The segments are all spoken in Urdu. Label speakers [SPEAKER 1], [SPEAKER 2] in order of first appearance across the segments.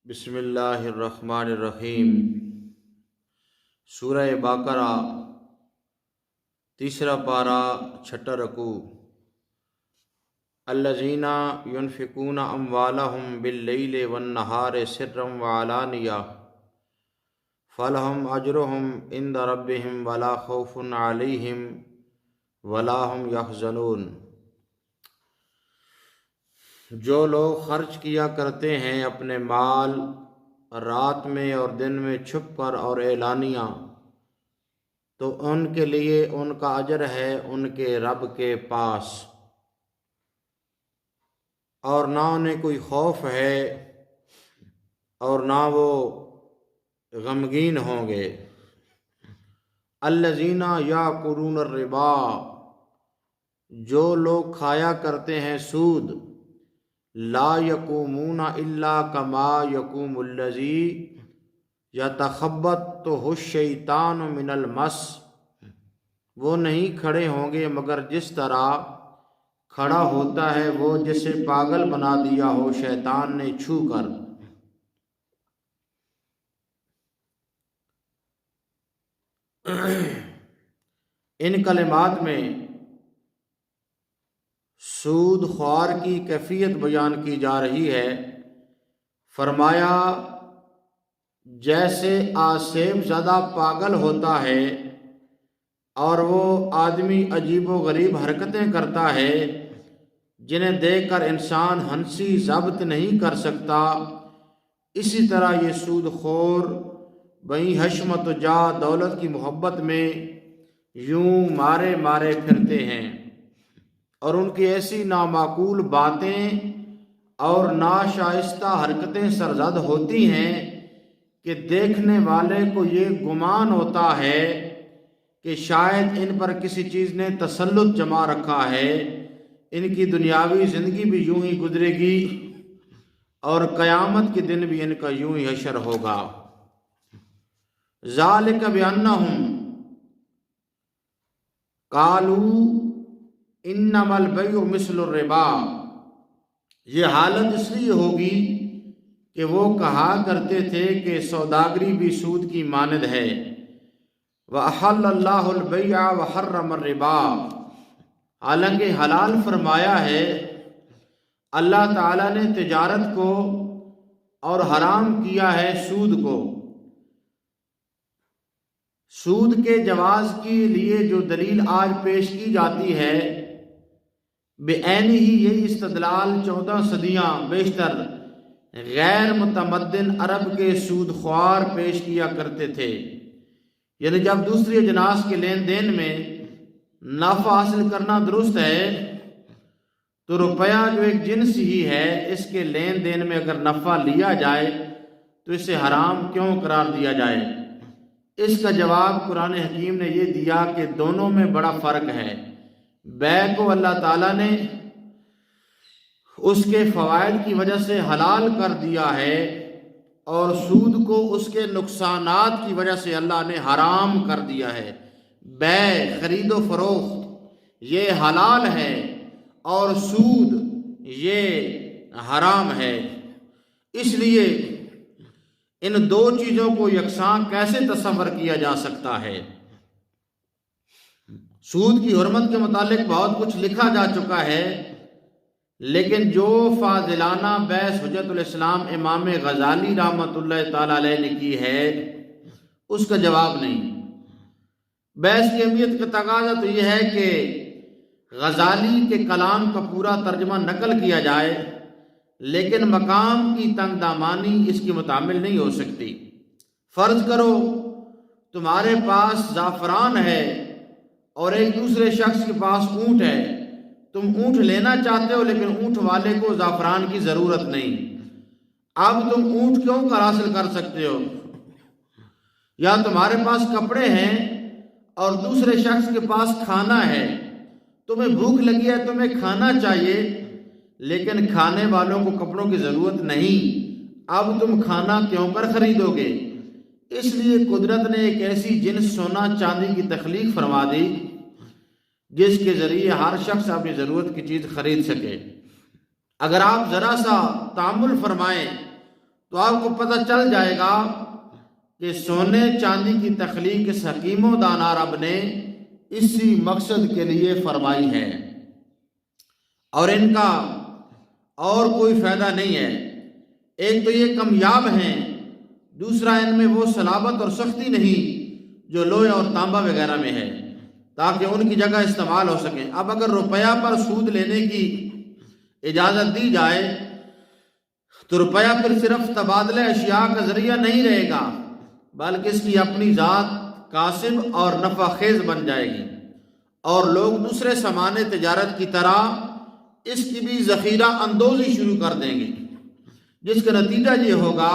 [SPEAKER 1] بسم اللہ الرحمن الرحیم۔ سورہ بقرہ تیسرا پارہ چھٹا رکوع۔ الذین ينفقون اموالهم باللیل والنہار سرا وعلانیہ فلہم اجرہم عند ربہم ولا خوف علیہم ولا هم یحزنون۔ جو لوگ خرچ کیا کرتے ہیں اپنے مال رات میں اور دن میں چھپ کر اور اعلانیہ، تو ان کے لیے ان کا اجر ہے ان کے رب کے پاس، اور نہ انہیں کوئی خوف ہے اور نہ وہ غمگین ہوں گے۔ الذین یاکلون الربا، جو لوگ کھایا کرتے ہیں سود، لا یقومون الا کما یقوم الذی یتخبطہ الشیطان من المس، وہ نہیں کھڑے ہوں گے مگر جس طرح کھڑا ہوتا ہے وہ جسے پاگل بنا دیا ہو شیطان نے چھو کر۔ ان کلمات میں سود خوار کی کیفیت بیان کی جا رہی ہے۔ فرمایا جیسے آسیب زدہ پاگل ہوتا ہے اور وہ آدمی عجیب و غریب حرکتیں کرتا ہے جنہیں دیکھ کر انسان ہنسی ضبط نہیں کر سکتا، اسی طرح یہ سود خور بئی حشمت و جاہ دولت کی محبت میں یوں مارے مارے پھرتے ہیں، اور ان کی ایسی نامعقول باتیں اور ناشائستہ حرکتیں سرزد ہوتی ہیں کہ دیکھنے والے کو یہ گمان ہوتا ہے کہ شاید ان پر کسی چیز نے تسلط جما رکھا ہے، ان کی دنیاوی زندگی بھی یوں ہی گزرے گی اور قیامت کے دن بھی ان کا یوں ہی حشر ہوگا۔ ذالک بانہم قالوا انما البیع مثل الربا، یہ حالت اس لیے ہوگی کہ وہ کہا کرتے تھے کہ سوداگری بھی سود کی مانند ہے۔ وَأَحَلَّ اللَّهُ الْبَيْعَ وَحَرَّمَ الرِّبَا، حالانکہ حلال فرمایا ہے اللہ تعالیٰ نے تجارت کو اور حرام کیا ہے سود کو۔ سود کے جواز کے لیے جو دلیل آج پیش کی جاتی ہے بعین ہی یہی استدلال 14 صدیاں بیشتر غیر متمدن عرب کے سود خوار پیش کیا کرتے تھے، یعنی جب دوسری اجناس کے لین دین میں نفع حاصل کرنا درست ہے تو روپیہ جو ایک جنس ہی ہے اس کے لین دین میں اگر نفع لیا جائے تو اسے حرام کیوں قرار دیا جائے؟ اس کا جواب قرآن حکیم نے یہ دیا کہ دونوں میں بڑا فرق ہے۔ بیع کو اللہ تعالیٰ نے اس کے فوائد کی وجہ سے حلال کر دیا ہے، اور سود کو اس کے نقصانات کی وجہ سے اللہ نے حرام کر دیا ہے۔ بیع خرید و فروخت یہ حلال ہے اور سود یہ حرام ہے، اس لیے ان دو چیزوں کو یکساں کیسے تصور کیا جا سکتا ہے؟ سود کی حرمت کے متعلق بہت کچھ لکھا جا چکا ہے، لیکن جو فاضلانہ بحث حجت الاسلام امام غزالی رحمۃ اللہ تعالی علیہ نے کی ہے اس کا جواب نہیں۔ بحث کی اہمیت کا تقاضا تو یہ ہے کہ غزالی کے کلام کا پورا ترجمہ نقل کیا جائے، لیکن مقام کی تنگ دامانی اس کی متعامل نہیں ہو سکتی۔ فرض کرو تمہارے پاس زعفران ہے اور ایک دوسرے شخص کے پاس اونٹ ہے، تم اونٹ لینا چاہتے ہو لیکن اونٹ والے کو زعفران کی ضرورت نہیں، اب تم اونٹ کیوں کر حاصل کر سکتے ہو؟ یا تمہارے پاس کپڑے ہیں اور دوسرے شخص کے پاس کھانا ہے، تمہیں بھوک لگی ہے، تمہیں کھانا چاہیے لیکن کھانے والوں کو کپڑوں کی ضرورت نہیں، اب تم کھانا کیوں کر خریدو گے؟ اس لیے قدرت نے ایک ایسی جنس سونا چاندی کی تخلیق فرما دی جس کے ذریعے ہر شخص اپنی ضرورت کی چیز خرید سکے۔ اگر آپ ذرا سا تأمل فرمائیں تو آپ کو پتہ چل جائے گا کہ سونے چاندی کی تخلیق اس حکیم و دانا رب نے اسی مقصد کے لیے فرمائی ہے، اور ان کا اور کوئی فائدہ نہیں ہے۔ ایک تو یہ کامیاب ہیں، دوسرا ان میں وہ صلابت اور سختی نہیں جو لوہے اور تانبا وغیرہ میں ہے، تاکہ ان کی جگہ استعمال ہو سکیں۔ اب اگر روپیہ پر سود لینے کی اجازت دی جائے تو روپیہ پھر صرف تبادلہ اشیاء کا ذریعہ نہیں رہے گا، بلکہ اس کی اپنی ذات کاسب اور نفع خیز بن جائے گی، اور لوگ دوسرے سامان تجارت کی طرح اس کی بھی ذخیرہ اندوزی شروع کر دیں گے، جس کا نتیجہ یہ ہوگا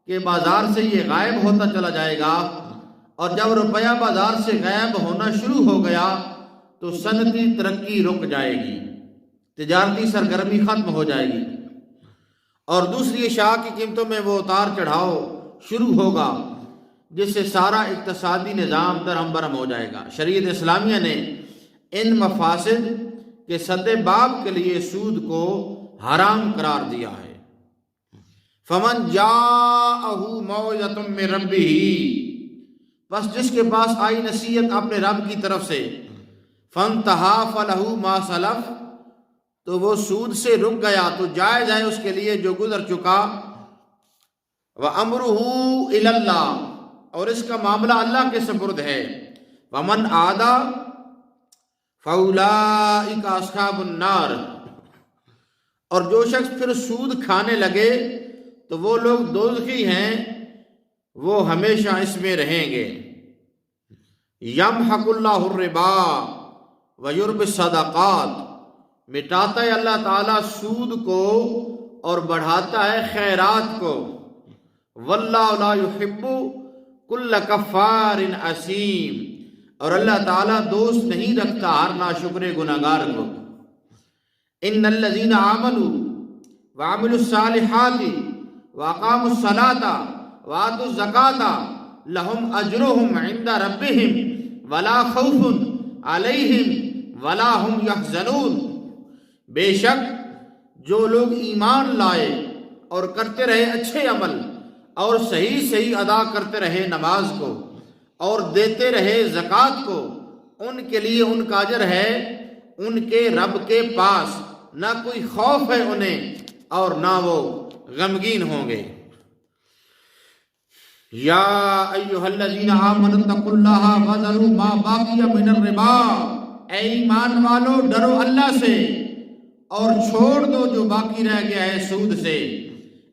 [SPEAKER 1] کہ بازار سے یہ غائب ہوتا چلا جائے گا، اور جب روپیہ بازار سے غائب ہونا شروع ہو گیا تو صنعتی ترقی رک جائے گی، تجارتی سرگرمی ختم ہو جائے گی، اور دوسری اشیاء کی قیمتوں میں وہ اتار چڑھاؤ شروع ہوگا، جس سے سارا اقتصادی نظام درہم برہم ہو جائے گا۔ شریعت اسلامیہ نے ان مفاسد کے سد باب کے لیے سود کو حرام قرار دیا ہے۔ فمن جاءہ موعظۃ من ربہ، بس جس کے پاس آئی نصیحت اپنے رب کی طرف سے، فانتہا فلہ ما سلف، تو وہ سود سے رک گیا تو جائز ہے اس کے لیے جو گزر چکا، وَأَمْرُهُ إِلَى اللَّهِ، اور اس کا معاملہ اللہ کے سپرد ہے، وَمَنْ عَادَ فَأُولَٰئِكَ أَصْحَابُ النَّارِ، اور جو شخص پھر سود کھانے لگے تو وہ لوگ دوزخی ہیں، وہ ہمیشہ اس میں رہیں گے۔ يَمْحَقُ اللَّهُ الرِّبَا وَيُرْبِي الصَّدَقَاتِ، مٹاتا ہے اللہ تعالیٰ سود کو اور بڑھاتا ہے خیرات کو۔ وَاللَّهُ لَا يُحِبُّ كُلَّ كَفَّارٍ أَثِيمٍ، اور اللہ تعالیٰ دوست نہیں رکھتا ہر ناشکر گناہگار کو۔ إِنَّ الَّذِينَ آمَنُوا وَعَمِلُوا الصَّالِحَاتِ وَأَقَامُوا الصَّلَاةَ وَآتُوا الزَّكَاةَ لَهُمْ أَجْرُهُمْ عِندَ رَبِّهِمْ وَلَا خَوْفٌ عَلَيْهِمْ وَلَا هُمْ يَحْزَنُونَ، بے شک جو لوگ ایمان لائے اور کرتے رہے اچھے عمل، اور صحیح صحیح ادا کرتے رہے نماز کو، اور دیتے رہے زکوٰۃ کو، ان کے لیے ان کا اجر ہے ان کے رب کے پاس، نہ کوئی خوف ہے انہیں اور نہ وہ غمگین ہوں گے۔ یا ایھا الذین آمنوا اتقوا اللہ وذروا ما بقی من الربا، اے ایمان والو ڈرو اللہ سے اور چھوڑ دو جو باقی رہ گیا ہے سود سے،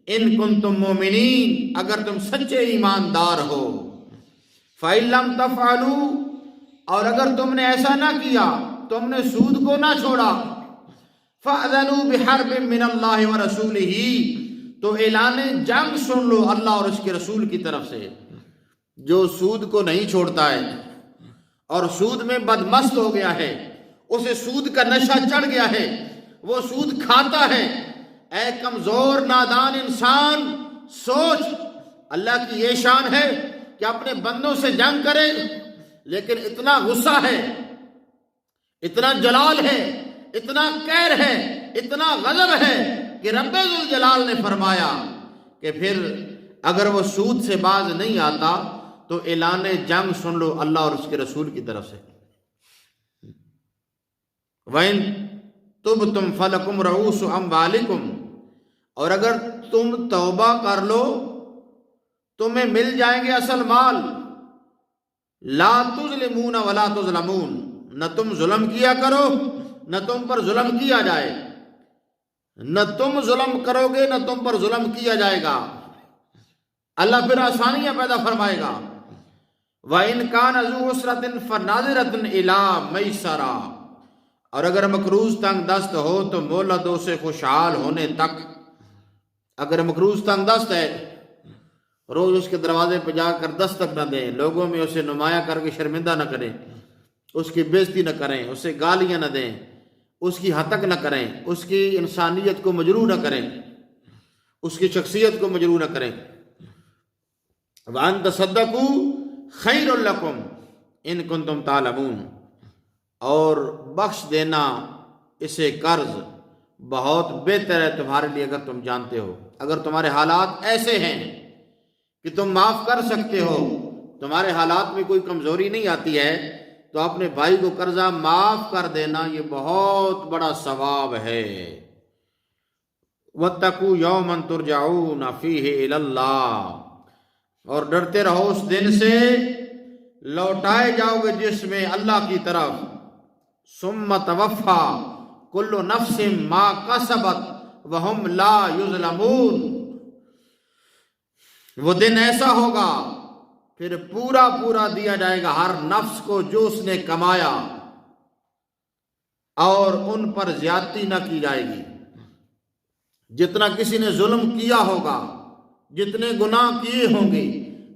[SPEAKER 1] ان کنتم مومنین، اگر تم سچے ایماندار ہو۔ فَإِن لَّمْ تَفْعَلُوا، اور اگر تم نے ایسا نہ کیا، تم نے سود کو نہ چھوڑا، فَأْذَنُوا بِحَرْبٍ مِّنَ اللَّهِ وَرَسُولِهِ، تو اعلان جنگ سن لو اللہ اور اس کے رسول کی طرف سے۔ جو سود کو نہیں چھوڑتا ہے اور سود میں بدمست ہو گیا ہے، اسے سود کا نشہ چڑھ گیا ہے، وہ سود کھاتا ہے، اے کمزور نادان انسان سوچ، اللہ کی یہ شان ہے کہ اپنے بندوں سے جنگ کرے، لیکن اتنا غصہ ہے، اتنا جلال ہے، اتنا قہر ہے، اتنا غضب ہے کہ رب ذوالجلال نے فرمایا کہ پھر اگر وہ سود سے باز نہیں آتا تو اعلان جنگ سن لو اللہ اور اس کے رسول کی طرف سے۔ وَإِن تُبْتُمْ فَلَكُمْ رُءُوسُ أَمْوَالِكُمْ، اور اگر تم توبہ کر لو تمہیں مل جائیں گے اصل مال۔ لا تظلمون ولا تظلمون، نہ تم ظلم کیا کرو نہ تم پر ظلم کیا جائے، نہ تم ظلم کرو گے نہ تم پر ظلم کیا جائے گا، اللہ پھر آسانیاں پیدا فرمائے گا۔ وَإِن كَانَ ذُو عُسْرَةٍ فَنَظِرَةٌ إِلَىٰ مَيْسَرَةٍ، اور اگر مقروض تنگ دست ہو تو مہلت دو اسے خوشحال ہونے تک۔ اگر مقروض تنگ دست ہے، روز اس کے دروازے پہ جا کر دستک نہ دیں، لوگوں میں اسے نمایاں کر کے شرمندہ نہ کریں، اس کی بےزتی نہ کریں، اسے گالیاں نہ دیں، اس کی ہتک نہ کریں، اس کی انسانیت کو مجروح نہ کریں، اس کی شخصیت کو مجروح نہ کریں۔ وَأَن تَصَدَّقُوا خَيْرٌ لَكُمْ إِن كُنتُمْ تَعْلَمُونَ، اور بخش دینا اسے قرض بہت بہتر ہے تمہارے لیے اگر تم جانتے ہو۔ اگر تمہارے حالات ایسے ہیں کہ تم معاف کر سکتے ہو، تمہارے حالات میں کوئی کمزوری نہیں آتی ہے، تو اپنے بھائی کو قرضہ معاف کر دینا یہ بہت بڑا ثواب ہے۔ وَاتَّقُوا يَوْمًا تُرْجَعُونَ فِيهِ إِلَى اللَّهِ، اور ڈرتے رہو اس دن سے لوٹائے جاؤ گے جس میں اللہ کی طرف۔ ثُمَّ تَوَفَّى كُلُّ نَفْسٍ مَا كَسَبَتْ وَهُمْ لَا يُظْلَمُونَ، وہ دن ایسا ہوگا پھر پورا پورا دیا جائے گا ہر نفس کو جو اس نے کمایا، اور ان پر زیادتی نہ کی جائے گی۔ جتنا کسی نے ظلم کیا ہوگا، جتنے گناہ کیے ہوں گے،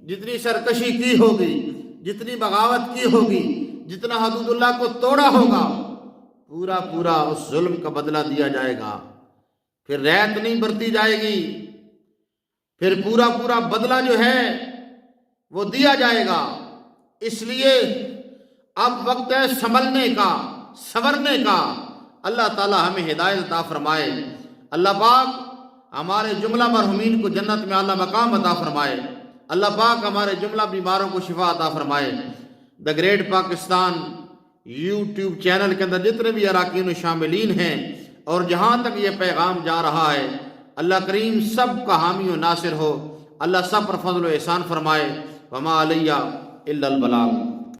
[SPEAKER 1] جتنی سرکشی کی ہوگی، جتنی بغاوت کی ہوگی، جتنا حدود اللہ کو توڑا ہوگا، پورا پورا اس ظلم کا بدلہ دیا جائے گا۔ پھر رعایت نہیں برتی جائے گی، پھر پورا پورا بدلہ جو ہے وہ دیا جائے گا۔ اس لیے اب وقت ہے سنبھلنے کا، سنورنے کا۔ اللہ تعالی ہمیں ہدایت عطا فرمائے۔ اللہ پاک ہمارے جملہ مرحومین کو جنت میں اعلیٰ مقام عطا فرمائے۔ اللہ پاک ہمارے جملہ بیماروں کو شفا عطا فرمائے۔ The great Pakistan YouTube channel کے اندر جتنے بھی اراکین و شاملین ہیں اور جہاں تک یہ پیغام جا رہا ہے، اللہ کریم سب کا حامی و ناصر ہو۔ اللہ سب پر فضل و احسان فرمائے۔ وما علیہ الا البلاغ۔